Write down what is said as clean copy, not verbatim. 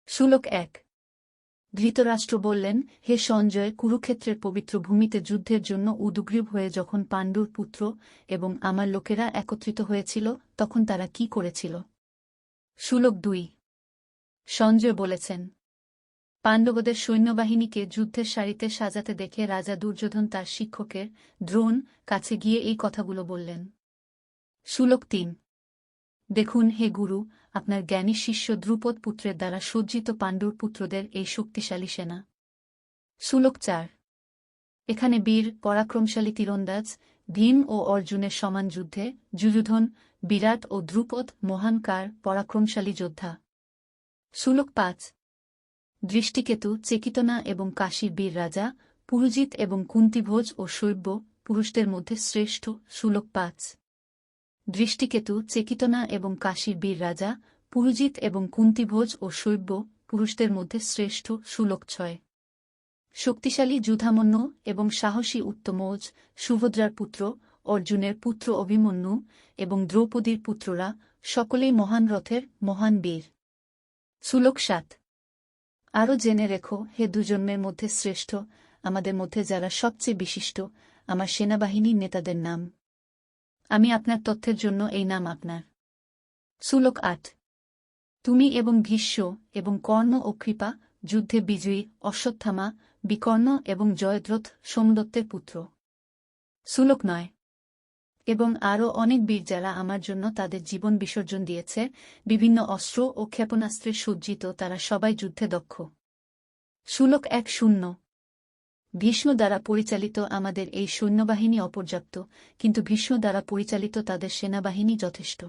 শ্লোক ১। ধৃতরাষ্ট্র বললেন, হে সঞ্জয়, কুরুক্ষেত্রের পবিত্র ভূমিতে যুদ্ধের জন্য উদগ্রীব হয়ে যখন পাণ্ডুর পুত্র এবং আমার লোকেরা একত্রিত হয়েছিল তখন তারা কি করেছিল? শ্লোক ২। সঞ্জয় বলেছেন, পাণ্ডবদের সৈন্যবাহিনীকে যুদ্ধের সারিতে সাজাতে দেখে রাজা দুর্যোধন তার শিক্ষকের দ্রোণ কাছে গিয়ে এই কথাগুলো বললেন। শ্লোক ৩। দেখুন হে গুরু, আপনার জ্ঞানী শিষ্য দ্রুপদ পুত্রের দ্বারা সজ্জিত পাণ্ডুর পুত্রদের এই শক্তিশালী সেনা। শ্লোক ৪। এখানে বীর পরাক্রমশালী তীরন্দাজ ভীম ও অর্জুনের সমান যুদ্ধে যুযুধন, বিরাট ও দ্রুপদ মহানকার পরাক্রমশালী যোদ্ধা। শ্লোক ৫। দৃষ্টিকেতু, চেকিতনা এবং কাশীর বীর রাজা পুরুজিত এবং কুন্তিভোজ ও শৈব্য পুরুষদের মধ্যে শ্রেষ্ঠ। শ্লোক ৫। দৃষ্টিকেতু, চেকিতনা এবং কাশীর বীর রাজা পুরুজিত এবং কুন্তিভোজ ও শৈব্য পুরুষদের মধ্যে শ্রেষ্ঠ। শ্লোক ৬। শক্তিশালী যুধামন্যু এবং সাহসী উত্তমৌজ, সুভদ্রার পুত্র, অর্জুনের পুত্র অভিমন্যু এবং দ্রৌপদীর পুত্ররা সকলেই মহান রথের মহান বীর। শ্লোক ৭। আরও জেনে রেখো হে দুজন্মের মধ্যে শ্রেষ্ঠ, আমাদের মধ্যে যারা সবচেয়ে বিশিষ্ট, আমার সেনাবাহিনীর নেতাদের নাম। আমি আপনার তথ্যের জন্য এই নাম আপনার। শ্লোক ৮। তুমি এবং ভীষ্ম এবং কর্ণ ও কৃপা যুদ্ধে বিজয়ী, অশ্বত্থামা, বিকর্ণ এবং জয়দ্রথ সোমদত্তের পুত্র। শ্লোক ৯। এবং আরও অনেক বীর যারা আমার জন্য তাদের জীবন বিসর্জন দিয়েছে, বিভিন্ন অস্ত্র ও ক্ষেপণাস্ত্রে সজ্জিত, তারা সবাই যুদ্ধে দক্ষ। শ্লোক ১০। ভীষ্ম দ্বারা পরিচালিত আমাদের এই সৈন্যবাহিনী অপর্যাপ্ত, কিন্তু ভীষ্ম দ্বারা পরিচালিত তাদের সেনাবাহিনী যথেষ্ট।